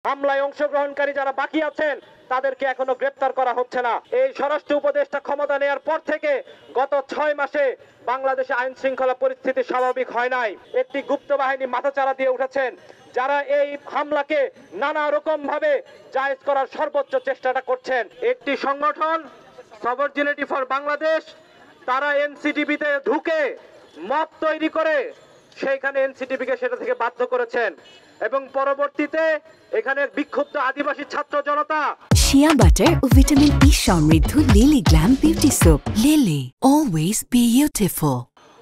হামলায় অংশগ্রহণকারী যারা বাকি আছেন তাদেরকে এখনো গ্রেপ্তার করা হচ্ছে না। এই স্বরাষ্ট্র উপদেষ্টা ক্ষমতা নেয়ার পর থেকে গত 6 মাসে বাংলাদেশে আইন শৃঙ্খলা পরিস্থিতি স্বাভাবিক হয় নাই। একটি গুপ্ত বাহিনী মাথাচাড়া দিয়ে উঠেছেন, যারা এই হামলাকে নানা রকম ভাবে জায়েজ করার সর্বোচ্চ চেষ্টাটা করছেন। একটি সংগঠন সবরজিনিটি ফর বাংলাদেশ, তারা এনসিটিভিতে ঢুকে মব তৈরি করে সেইখানে এনসিটিভিকে সেটা থেকে বাধ্য করেছেন এবং পরবর্তীতে এখানে বিক্ষুব্ধ আদিবাসী ছাত্র জনতা শিয়া বাটার ও ভিটামিন ই সমৃদ্ধ lily glam beauty soap. Lily, always beautiful.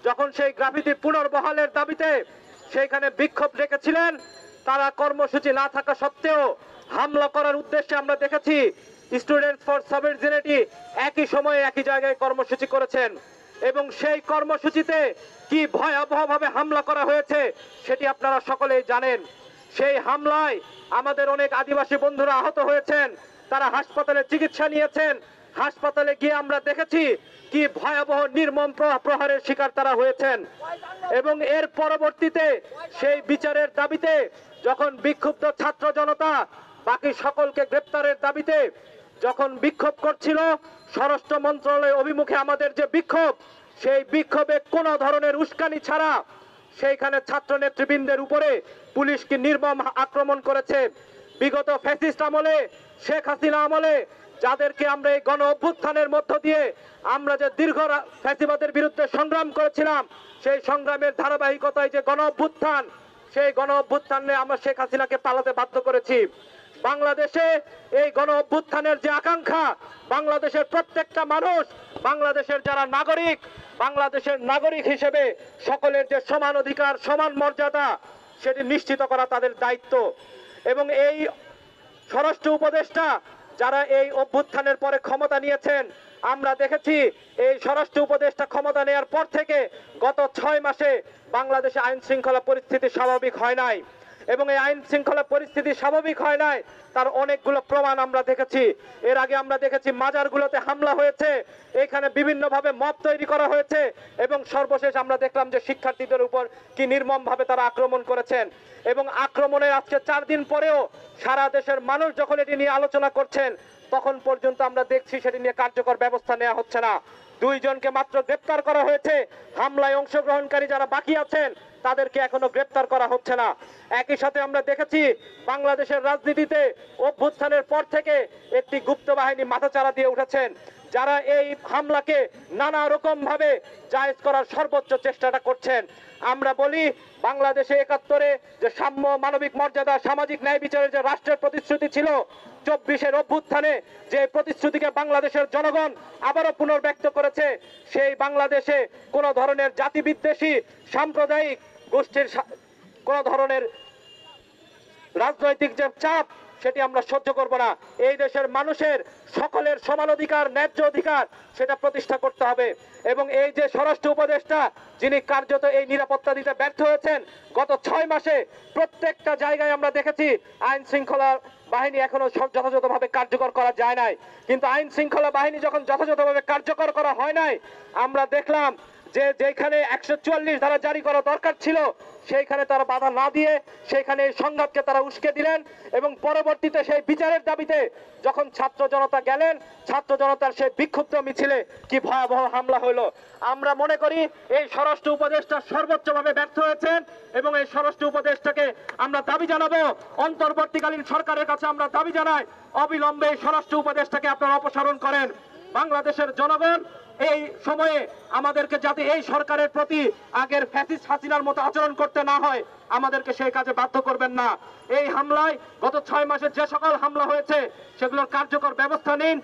যখন সেই গ্রাফিতি পুনর্বহালের দাবিতে সেইখানে বিক্ষোভ রেখেছিলেন, তারা কর্মসূচি না থাকা সত্ত্বেও হামলা করার উদ্দেশ্যে আমরা দেখেছি স্টুডেন্টস ফর সবরজিনিটি একই সময়ে একই জায়গায় কর্মসূচি করেছেন এবং সেই কর্মসূচিতে কি ভয়াবহভাবে হামলা করা হয়েছে সেটি আপনারা সকলেই জানেন। সেই হামলায় আমাদের অনেক আদিবাসী বন্ধুরা আহত হয়েছেন, তারা হাসপাতালে চিকিৎসা নিয়েছেন। হাসপাতালে গিয়ে আমরা দেখেছি কি ভয়াবহ নির্মম প্রহারের শিকার তারা হয়েছেন এবং এর পরবর্তীতে সেই বিচারের দাবিতে যখন বিক্ষুব্ধ ছাত্র জনতা বাকি সকলকে গ্রেপ্তারের দাবিতে যখন বিক্ষোভ করছিল, স্বরাষ্ট্র মন্ত্রণালয় অভিমুখে আমাদের যে বিক্ষোভ, সেই বিক্ষোভে কোনো ধরনের উস্কানি ছাড়া সেইখানে ছাত্র নেতৃবৃন্দের উপরে পুলিশ কি নির্মম আক্রমণ করেছে। বিগত ফ্যাসিস্ট আমলে, শেখ হাসিনা আমলে যাদেরকে আমরা এই গণ অভ্যুত্থানের মধ্য দিয়ে আমরা যে দীর্ঘ ফ্যাসিবাদের বিরুদ্ধে সংগ্রাম করেছিলাম, সেই সংগ্রামের ধারাবাহিকতায় যে গণ অভ্যুত্থান, সেই গণ অভ্যুত্থানে আমরা শেখ হাসিনাকে পালাতে বাধ্য করেছি। বাংলাদেশে এই গণ অভ্যুত্থানের যে আকাঙ্ক্ষা, বাংলাদেশের প্রত্যেকটা মানুষ, বাংলাদেশের যারা নাগরিক, বাংলাদেশের নাগরিক হিসেবে সকলের যে সমান অধিকার, সমান মর্যাদা, সেটি নিশ্চিত করা তাদের দায়িত্ব। এবং এই স্বরাষ্ট্র উপদেষ্টা যারা এই অভ্যুত্থানের পরে ক্ষমতা নিয়েছেন, আমরা দেখেছি এই স্বরাষ্ট্র উপদেষ্টা ক্ষমতা নেয়ার পর থেকে গত 6 মাসে বাংলাদেশে আইন শৃঙ্খলা পরিস্থিতি স্বাভাবিক হয় নাই এবং এই আইন শৃঙ্খলা পরিস্থিতি স্বাভাবিক হয় নাই তার অনেকগুলো প্রমাণ আমরা দেখেছি। এর আগে আমরা দেখেছি মাজারগুলোতে হামলা হয়েছে, এখানে বিভিন্নভাবে মব তৈরি করা হয়েছে এবং সর্বশেষ আমরা দেখলাম যে শিক্ষার্থীদের উপর কি নির্মমভাবে তারা আক্রমণ করেছেন এবং আক্রমণের আজকে 4 দিন পরেও সারা দেশের মানুষ যখন এটি নিয়ে আলোচনা করছেন, তখন পর্যন্ত আমরা দেখছি সেটি নিয়ে কার্যকর ব্যবস্থা নেওয়া হচ্ছে না। 2 জনকে মাত্র গ্রেপ্তার করা হয়েছে। হামলায় অংশগ্রহণকারী যারা বাকি আছেন তাদেরকে এখনো গ্রেপ্তার করা হচ্ছে না। একই সাথে আমরা দেখেছি বাংলাদেশের রাজনীতিতে অভ্যুত্থানের পর থেকে একটি গুপ্ত বাহিনী মাথাচাড়া দিয়ে উঠেছেন, যারা এই হামলাকে নানা রকম ভাবে জায়েজ করার সর্বোচ্চ চেষ্টাটা করছেন। আমরা বলি বাংলাদেশে 71-এ যে সাম্য, মানবিক মর্যাদা, সামাজিক ন্যায় বিচারের যে রাষ্ট্রের প্রতিশ্রুতি ছিল, 24-এর অভ্যুত্থানে যে প্রতিশ্রুতিকে বাংলাদেশের জনগণ আবারও পুনর্ব্যক্ত করেছে, সেই বাংলাদেশে কোনো ধরনের জাতিবিদ্বেষী, সাম্প্রদায়িক গোষ্ঠীর কোনো ধরনের রাজনৈতিক যে চাপ, সেটি আমরা সহ্য করব না। এই দেশের মানুষের সকলের সমান অধিকার, ন্যায্য অধিকার, সেটা প্রতিষ্ঠা করতে হবে এবং এই যে স্বরাষ্ট্র উপদেষ্টা যিনি কার্যত এই নিরাপত্তা দিতে ব্যর্থ হয়েছেন, গত 6 মাসে প্রত্যেকটা জায়গায় আমরা দেখেছি আইন শৃঙ্খলা বাহিনী এখনো যথাযথভাবে কার্যকর করা যায় নাই। কিন্তু আইন শৃঙ্খলা বাহিনী যখন যথাযথভাবে কার্যকর করা হয় নাই, আমরা দেখলাম যে যেখানে 144 ধারা জারি করা দরকার ছিল, সেইখানে তারা বাধা না দিয়ে সেইখানে এই সংঘাতকে তারা উস্কে দিলেন এবং পরবর্তীতে সেই বিচারের দাবিতে যখন ছাত্র জনতা গেলেন, ছাত্র জনতার সেই বিক্ষুব্ধ মিছিলে কি ভয়াবহ হামলা হলো। আমরা মনে করি এই স্বরাষ্ট্র উপদেষ্টা সর্বোচ্চভাবে ব্যর্থ হয়েছেন এবং এই স্বরাষ্ট্র উপদেষ্টাকে আমরা দাবি জানাবো, অন্তর্বর্তীকালীন সরকারের কাছে আমরা দাবি জানাই অবিলম্বে এই স্বরাষ্ট্র উপদেষ্টাকে আপনারা অপসারণ করেন। বাংলাদেশের জনগণ এই সময়ে আমাদেরকে যাতে এই সরকারের প্রতি আগের ফ্যাসিস্ট হাসিনার মতো আচরণ করতে না হয়, আমাদেরকে সেই কাজে বাধ্য করবেন না। এই হামলায় গত 6 মাসে যে সকল হামলা হয়েছে সেগুলোর কার্যকর ব্যবস্থা নিন।